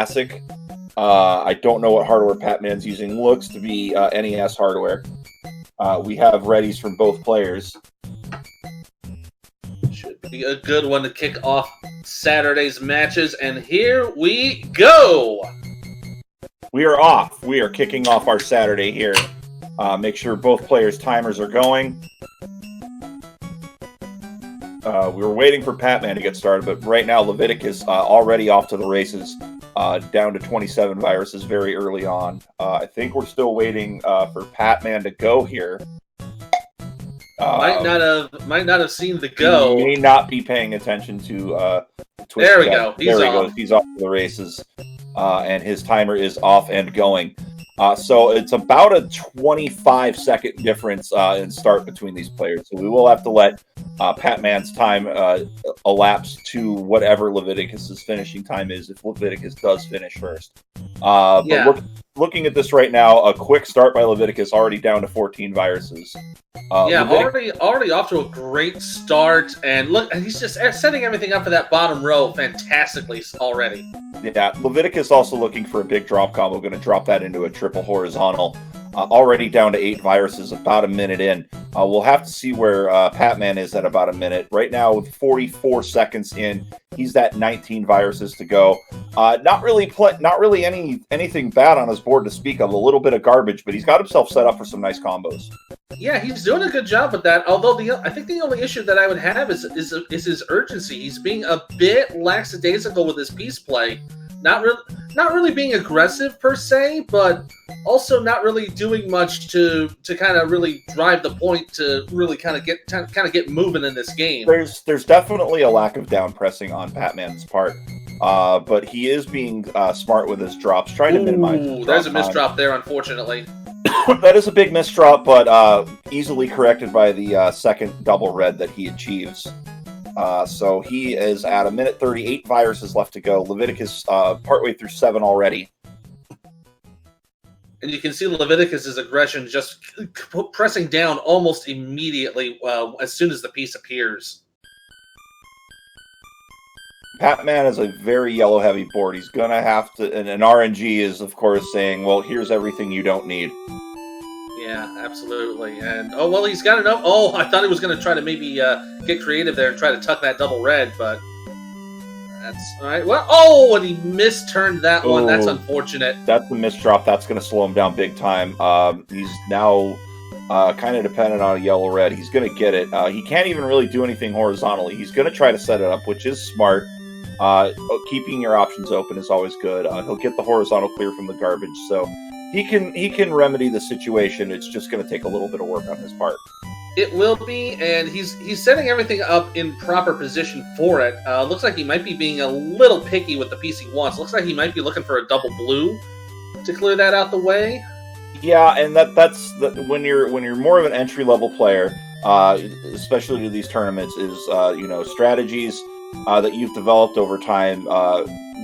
Classic. I don't know what hardware Patman's using. Looks to be NES hardware. We have readies from both players. Should be a good one to kick off Saturday's matches, and here we go! We are off. We are kicking off our Saturday here. Make sure both players' timers are going. We were waiting for Patman to get started, but right now Leviticus already off to the races, down to 27 viruses very early on. I think we're still waiting for Patman to go here. Might not have seen the go. He may not be paying attention to Twitch. There we go. There he goes. He's off to the races, and his timer is off and going. So it's about a 25-second difference in start between these players. So we will have to let Patman's time elapse to whatever Leviticus's finishing time is, if Leviticus does finish first. But looking at this right now, a quick start by Leviticus, already down to 14 viruses. Already off to a great start, and look, he's just setting everything up for that bottom row fantastically already. Yeah, Leviticus also looking for a big drop combo, going to drop that into a triple horizontal. Already down to 8 viruses, about a minute in. We'll have to see where Patman is at about a minute. Right now, with 44 seconds in, he's at 19 viruses to go. Not really anything bad on his board to speak of. A little bit of garbage, but he's got himself set up for some nice combos. Yeah, he's doing a good job with that. Although I think the only issue that I would have is his urgency. He's being a bit lackadaisical with his piece play. Not really being aggressive per se, but also not really doing much to kind of really drive the point to really kind of get moving in this game. There's definitely a lack of down pressing on Patman's part, but he is being smart with his drops, trying to minimize. There's a misdrop there, unfortunately. That is a big misdrop, but easily corrected by the second double red that he achieves. So he is at a minute 38 viruses left to go. Leviticus partway through 7 already. And you can see Leviticus's aggression just pressing down almost immediately as soon as the piece appears. Patman is a very yellow-heavy board. He's going to have to... And RNG is, of course, saying, well, here's everything you don't need. Yeah, absolutely. And, he's got enough... I thought he was going to try to maybe get creative there and try to tuck that double red, but... That's... All right. Well, and he misturned that one. That's unfortunate. That's a misdrop. That's going to slow him down big time. He's now kind of dependent on a yellow-red. He's going to get it. He can't even really do anything horizontally. He's going to try to set it up, which is smart. Keeping your options open is always good. He'll get the horizontal clear from the garbage, so he can remedy the situation. It's just going to take a little bit of work on his part. It will be, and he's setting everything up in proper position for it. Looks like he might be being a little picky with the piece he wants. Looks like he might be looking for a double blue to clear that out the way. Yeah, and that's when you're more of an entry level player, especially to these tournaments, is strategies that you've developed over time,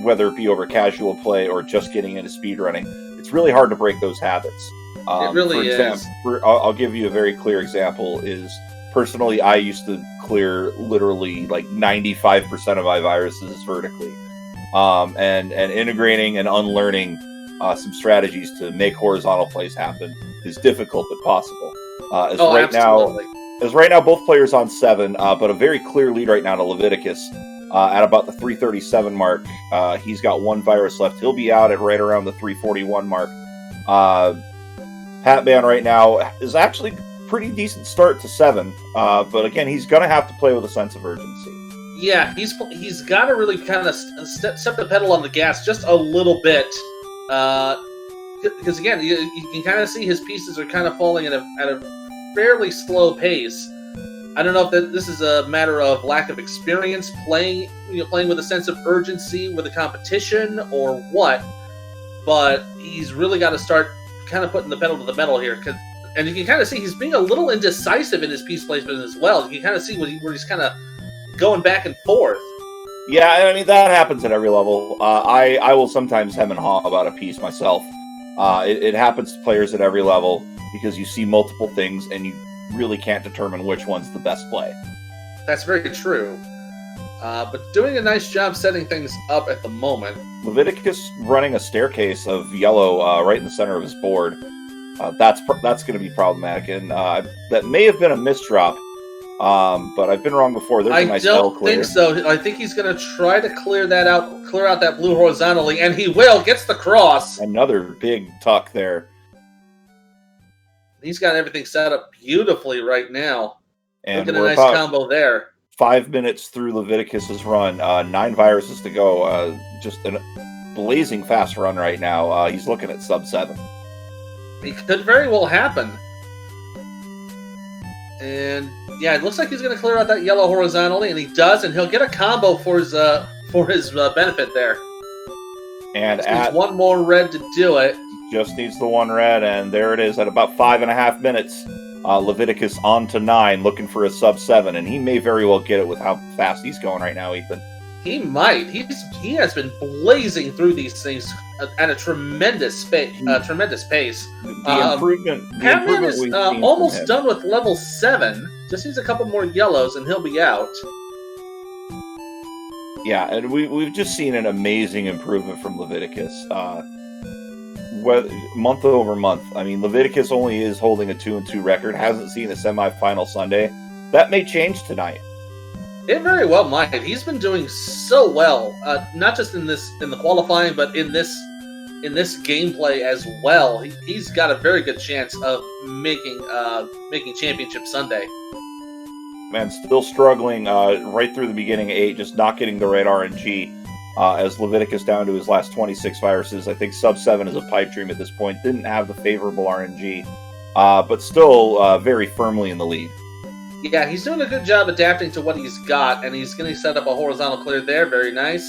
whether it be over casual play or just getting into speedrunning. It's really hard to break those habits. It really is. I'll give you a very clear example. Is personally, I used to clear literally like 95% of my viruses vertically, and integrating and unlearning some strategies to make horizontal plays happen is difficult but possible. As right now, both players on 7, but a very clear lead right now to Leviticus at about the 337 mark. He's got 1 virus left. He'll be out at right around the 341 mark. Patman right now is actually pretty decent start to 7, but again, he's going to have to play with a sense of urgency. Yeah, he's got to really kind of step the pedal on the gas just a little bit, because again, you can kind of see his pieces are kind of falling at a fairly slow pace. I don't know if this is a matter of lack of experience playing with a sense of urgency with the competition or what, but he's really got to start kind of putting the pedal to the metal here, and you can kind of see he's being a little indecisive in his piece placement as well. You can kind of see where he's kind of going back and forth. Yeah, I mean, that happens at every level. I will sometimes hem and haw about a piece myself. It happens to players at every level because you see multiple things and you really can't determine which one's the best play. That's very true. But doing a nice job setting things up at the moment. Leviticus running a staircase of yellow right in the center of his board. That's going to be problematic, and that may have been a misdrop. But I've been wrong before. There's a nice L clear. I don't think so. I think he's going to try to clear out that blue horizontally, and he will. Gets the cross. Another big tuck there. He's got everything set up beautifully right now. And look at a nice combo there. 5 minutes through Leviticus's run, 9 viruses to go. Just a blazing fast run right now. He's looking at sub 7. It could very well happen. And yeah, it looks like he's going to clear out that yellow horizontally, and he does, and he'll get a combo for his benefit there. And just needs one more red to do it. Just needs the one red, and there it is at about 5.5 minutes. Leviticus on to 9, looking for a sub 7, and he may very well get it with how fast he's going right now, Ethan. He might. He has been blazing through these things at a tremendous pace. The improvement. Patman is almost done with level 7. Just needs a couple more yellows, and he'll be out. Yeah, and we've just seen an amazing improvement from Leviticus. Month over month. I mean, Leviticus only is holding a 2-2 record. Hasn't seen a semifinal Sunday. That may change tonight. It very well might. He's been doing so well, not just in the qualifying, but in this gameplay as well. He's got a very good chance of making Championship Sunday. Man, still struggling right through the beginning of 8, just not getting the right RNG. As Leviticus down to his last 26 viruses. I think sub 7 is a pipe dream at this point. Didn't have the favorable RNG, but still very firmly in the lead. Yeah, he's doing a good job adapting to what he's got, and he's going to set up a horizontal clear there. Very nice.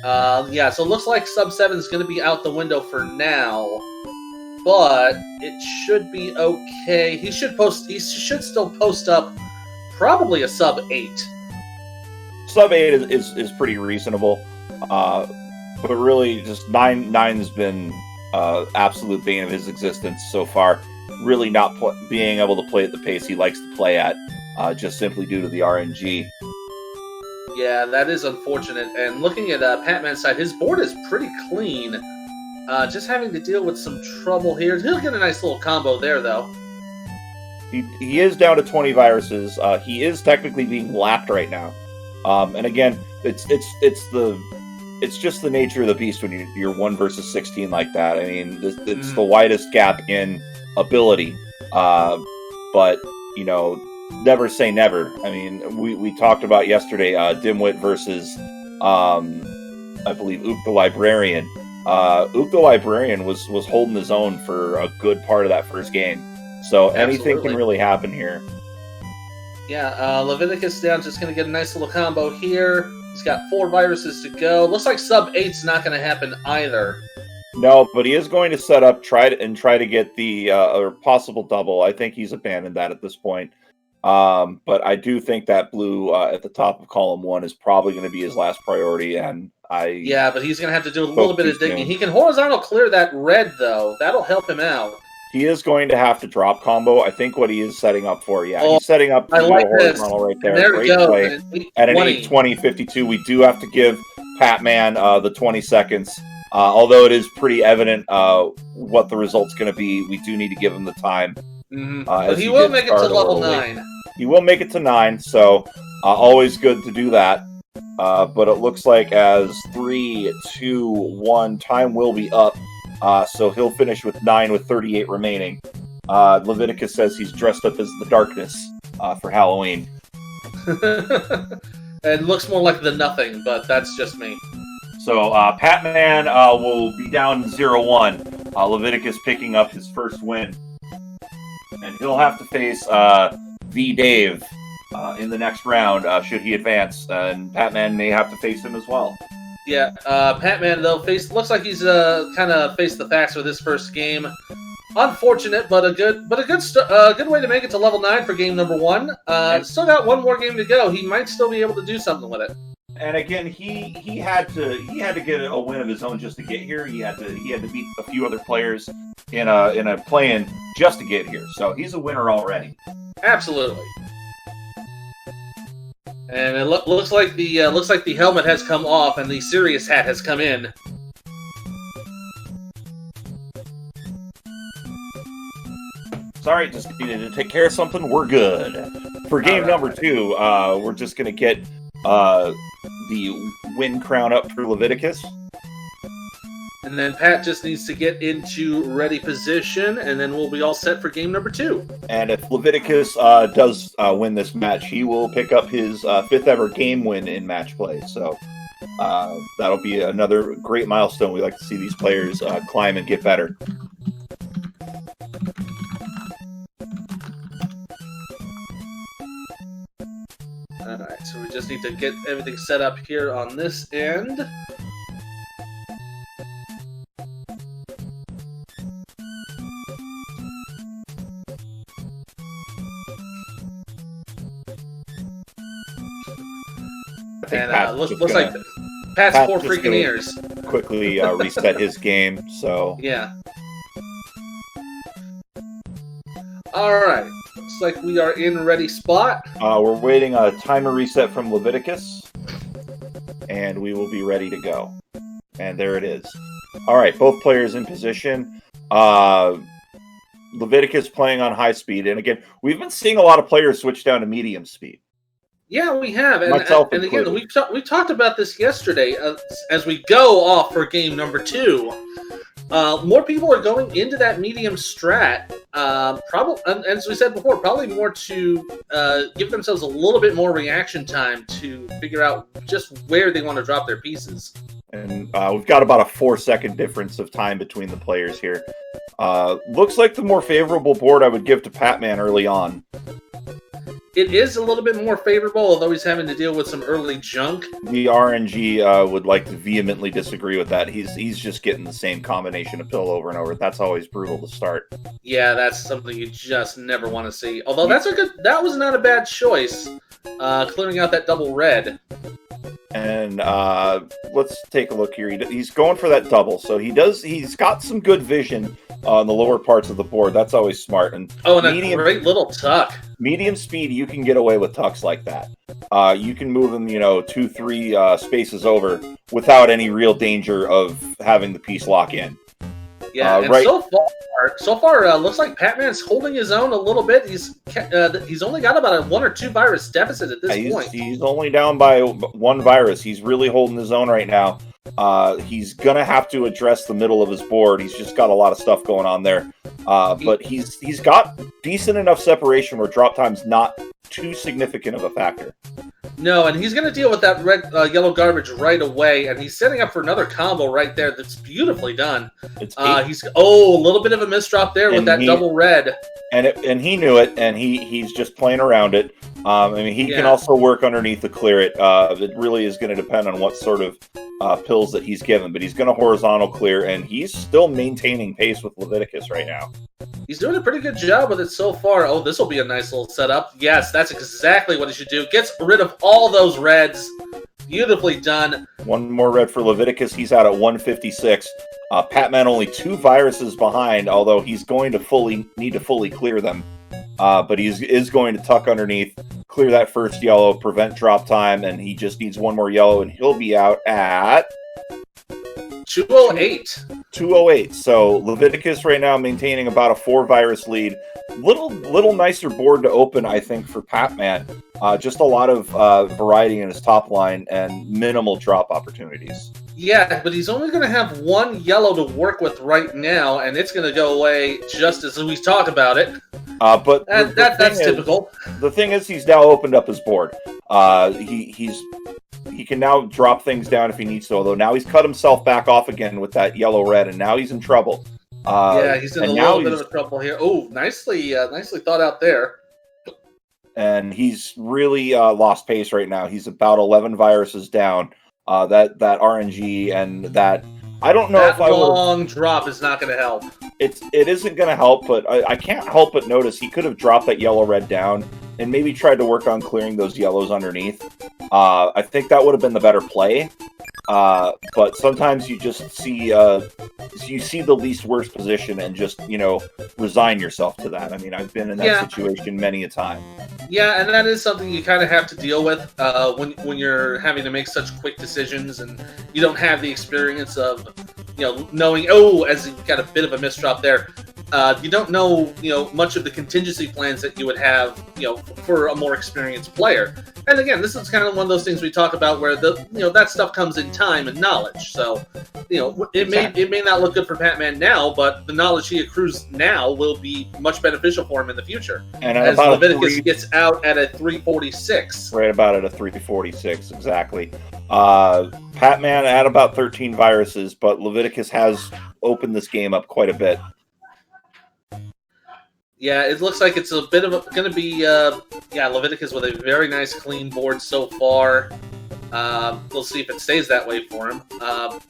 Yeah, so it looks like sub 7 is going to be out the window for now, but it should be okay. He should still post up probably a sub 8. Sub 8 is pretty reasonable, but really just 9's been absolute bane of his existence so far. Really not being able to play at the pace he likes to play at, just simply due to the RNG. Yeah, that is unfortunate. And looking at Patman's side, his board is pretty clean. Just having to deal with some trouble here. He'll get a nice little combo there, though. He is down to 20 viruses. He is technically being lapped right now. And again, it's just the nature of the beast when you're 1 versus 16 like that. I mean, it's the widest gap in ability, but never say never. I mean, we talked about yesterday Dimwit versus I believe Ook the Librarian. Ook the Librarian was holding his own for a good part of that first game, so anything can really happen here. Yeah, Leviticus down, just going to get a nice little combo here. He's got 4 viruses to go. Looks like sub 8's not going to happen either. No, but he is going to set up, try to get the or possible double. I think he's abandoned that at this point. But I do think that blue at the top of column 1 is probably going to be his last priority. And yeah, but he's going to have to do a little bit of digging. He can horizontal clear that red, though. That'll help him out. He is going to have to drop combo. I think what he is setting up for, he's setting up the horizontal right there. There we go. Play. At an 8:20:52, we do have to give Patman the 20 seconds. Although it is pretty evident what the result's going to be, we do need to give him the time. But he will make it to level 9. He will make it to 9, so always good to do that. But it looks like as 3, 2, 1, time will be up. So he'll finish with 9 with 38 remaining. Leviticus says he's dressed up as the darkness for Halloween. It looks more like the Nothing, but that's just me. So Patman will be down 0-1. Leviticus picking up his first win. And he'll have to face V Dave in the next round should he advance. And Patman may have to face him as well. Yeah, Patman, though, looks like he's kind of faced the facts with his first game. Unfortunate, but a good way to make it to level 9 for game number 1. Still got one more game to go. He might still be able to do something with it. And again, he had to get a win of his own just to get here. He had to beat a few other players in a play-in just to get here. So he's a winner already. Absolutely. And it looks like the helmet has come off and the serious hat has come in. Sorry, just needed to take care of something. We're good. For game number 2, we're just going to get the win crown up for Leviticus. And then Pat just needs to get into ready position, and then we'll be all set for game number 2. And if Leviticus does win this match, he will pick up his 5th ever game win in match play. So that'll be another great milestone. We like to see these players climb and get better. Alright, so we just need to get everything set up here on this end. And looks like Pat's 4 freaking ears. Quickly reset his game, so... Yeah. Alright. Looks like we are in ready spot. We're waiting a timer reset from Leviticus. And we will be ready to go. And there it is. Alright, both players in position. Leviticus playing on high speed. And again, we've been seeing a lot of players switch down to medium speed. Yeah, we have, and again, we talked about this yesterday. As we go off for game number 2, more people are going into that medium strat. Probably, as we said before, probably more to give themselves a little bit more reaction time to figure out just where they want to drop their pieces. And we've got about a 4-second difference of time between the players here. Looks like the more favorable board I would give to Patman early on. It is a little bit more favorable, although he's having to deal with some early junk. The RNG would like to vehemently disagree with that. He's just getting the same combination of pill over and over. That's always brutal to start. Yeah, that's something you just never want to see. Although that was not a bad choice, clearing out that double red. And let's take a look here. He's going for that double, so he's got some good vision on the lower parts of the board. That's always smart. And a great little tuck. Medium speed, you can get away with tucks like that. You can move them, 2-3 spaces over without any real danger of having the piece lock in. Yeah, and so far, looks like Patman's holding his own a little bit. He's only got about a 1 or 2 virus deficit at this point. He's only down by 1 virus. He's really holding his own right now. He's gonna have to address the middle of his board. He's just got a lot of stuff going on there. But he's got decent enough separation where drop time's not too significant of a factor. No, and he's going to deal with that red yellow garbage right away, and he's setting up for another combo right there that's beautifully done. A little bit of a misdrop there with that double red. And he knew it, and he's just playing around it. He can also work underneath to clear it. It really is going to depend on what sort of pills that he's given, but he's going to horizontal clear, and he's still maintaining pace with Leviticus right now. He's doing a pretty good job with it so far. Oh, this will be a nice little setup. Yes, that's exactly what he should do. Gets rid of all those reds. Beautifully done. 1 more red for Leviticus. He's out at 156. Patman only 2 viruses behind, although he's going to need to fully clear them. But he is going to tuck underneath, clear that first yellow, prevent drop time, and he just needs 1 more yellow, and he'll be out at 208. 208. So Leviticus right now maintaining about a 4 virus lead. Little nicer board to open, I think, for Patman. Just a lot of variety in his top line and minimal drop opportunities. Yeah, but he's only going to have 1 yellow to work with right now, and it's going to go away just as we talk about it. But that's typical. The thing is, he's now opened up his board. He can now drop things down if he needs to, although now he's cut himself back off again with that yellow-red, and now he's in trouble. He's in a little bit of trouble here. Oh, nicely thought out there. And he's really lost pace right now. He's about 11 viruses down. That RNG and that... I don't know if long drop is not going to help. It isn't going to help, but I can't help but notice he could have dropped that yellow-red down and maybe tried to work on clearing those yellows underneath. I think that would have been the better play. But sometimes you just see the least worst position and just resign yourself to that. I mean, I've been in that situation many a time. Yeah, and that is something you kind of have to deal with when you're having to make such quick decisions, and you don't have the experience of knowing. Oh, as you got a bit of a misdrop there. You don't know, much of the contingency plans that you would have, for a more experienced player. And again, this is kind of one of those things we talk about where that stuff comes in time and knowledge. So, it may not look good for Patman now, but the knowledge he accrues now will be much beneficial for him in the future. And as Leviticus gets out at a 346. Right about at a 346, exactly. Patman had about 13 viruses, but Leviticus has opened this game up quite a bit. Yeah, it looks like it's a bit of going to be, Leviticus with a very nice clean board so far. We'll see if it stays that way for him.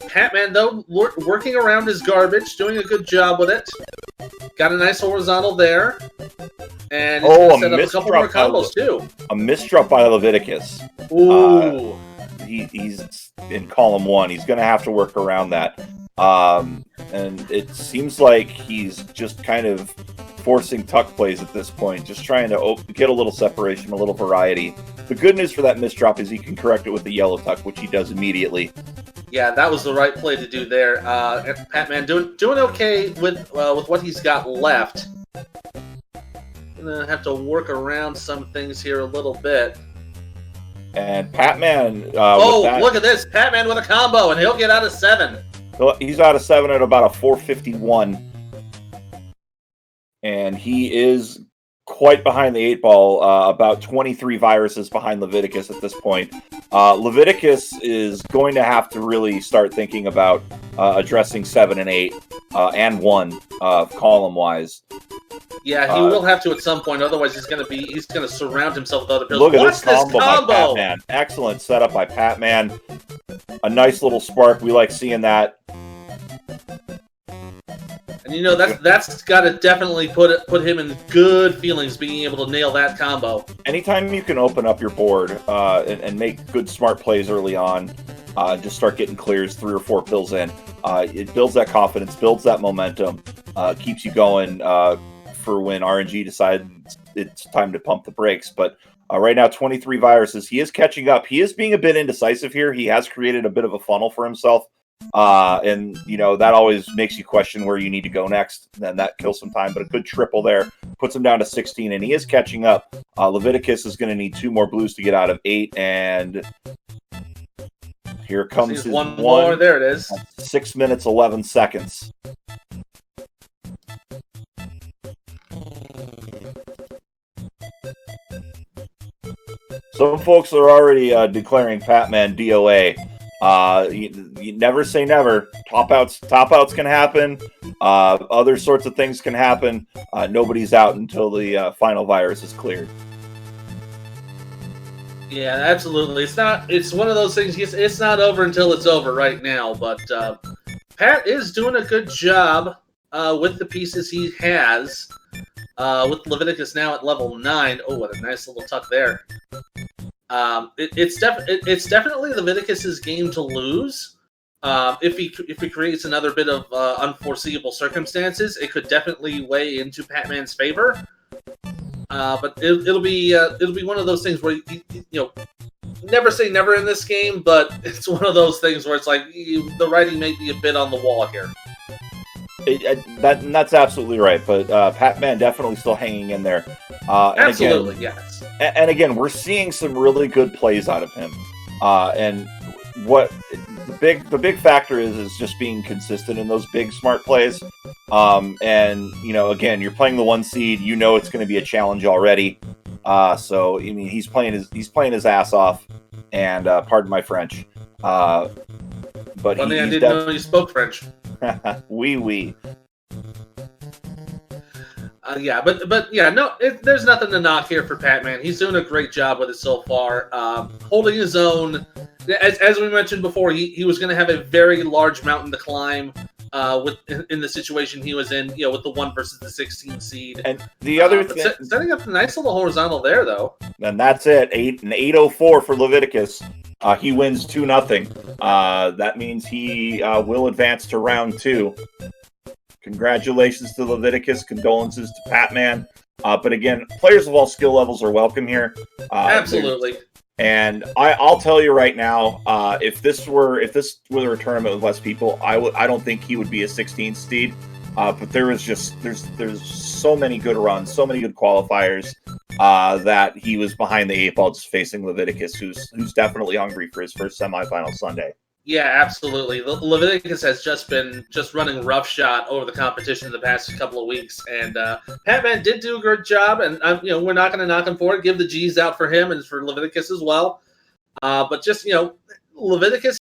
Patman, though, working around his garbage, doing a good job with it. Got a nice horizontal there. And he's going to set up a couple more combos, too. A misdrop by Leviticus. Ooh. He's in column 1. He's going to have to work around that. And it seems like he's just kind of forcing tuck plays at this point, just trying to get a little separation, a little variety. The good news for that misdrop is he can correct it with the yellow tuck, which he does immediately. Yeah, that was the right play to do there. Patman doing okay with what he's got left. Gonna have to work around some things here a little bit. And Patman, look at this! Patman with a combo, and he'll get out of 7. He's out of 7 at about a 451. And he is quite behind the 8 ball, about 23 viruses behind Leviticus at this point. Leviticus is going to have to really start thinking about addressing 7 and 8 and 1 column-wise. Yeah, he will have to at some point. Otherwise, he's going to surround himself with other pillars. Look at this combo by Patman. Excellent setup by Patman. A nice little spark. We like seeing that. And that's got to definitely put him in good feelings, being able to nail that combo. Anytime you can open up your board and make good, smart plays early on, just start getting clears 3 or 4 pills in. It builds that confidence, builds that momentum, keeps you going for when RNG decides it's time to pump the brakes. But right now, 23 viruses. He is catching up. He is being a bit indecisive here. He has created a bit of a funnel for himself. And that always makes you question where you need to go next. Then that kills some time, but a good triple there puts him down to 16, and he is catching up. Leviticus is going to need 2 more blues to get out of 8, and here comes his one more. There it is. 6 minutes 11 seconds. Some folks are already declaring Patman DOA. You never say never. Top outs can happen. Other sorts of things can happen. Nobody's out until the final virus is cleared. Yeah, absolutely. It's one of those things. It's not over until it's over right now. But Pat is doing a good job with the pieces he has. With Leviticus now at level 9. Oh, what a nice little tuck there. It's definitely Leviticus's game to lose. If he creates another bit of unforeseeable circumstances, it could definitely weigh into Patman's favor. But it'll be one of those things where never say never in this game, but it's one of those things where it's like the writing may be a bit on the wall here. That's absolutely right, but Patman definitely still hanging in there. Absolutely, yes. And again, we're seeing some really good plays out of him. And what the big factor is just being consistent in those big smart plays. And again, you're playing the 1 seed. It's going to be a challenge already. So I mean, he's playing his ass off. And pardon my French. But I didn't know you spoke French. Oui. There's nothing to knock here for Patman. He's doing a great job with it so far, holding his own. As we mentioned before, he was going to have a very large mountain to climb in the situation he was in, with the 1 versus the 16 seed. And the other thing, setting up a nice little horizontal there, though. And that's it. 804 for Leviticus. He wins 2-0. That means he will advance to round 2. Congratulations to Leviticus. Condolences to Patman. But again, players of all skill levels are welcome here. Absolutely. And I'll tell you right now, if this were a tournament with less people, I don't think he would be a 16th seed. But there's so many good runs, so many good qualifiers that he was behind the 8 ball just facing Leviticus, who's definitely hungry for his first semifinal Sunday. Yeah, absolutely. Leviticus has just been running roughshod over the competition the past couple of weeks, and Patman did do a good job, and we're not going to knock him for it. Give the G's out for him and for Leviticus as well. But just Leviticus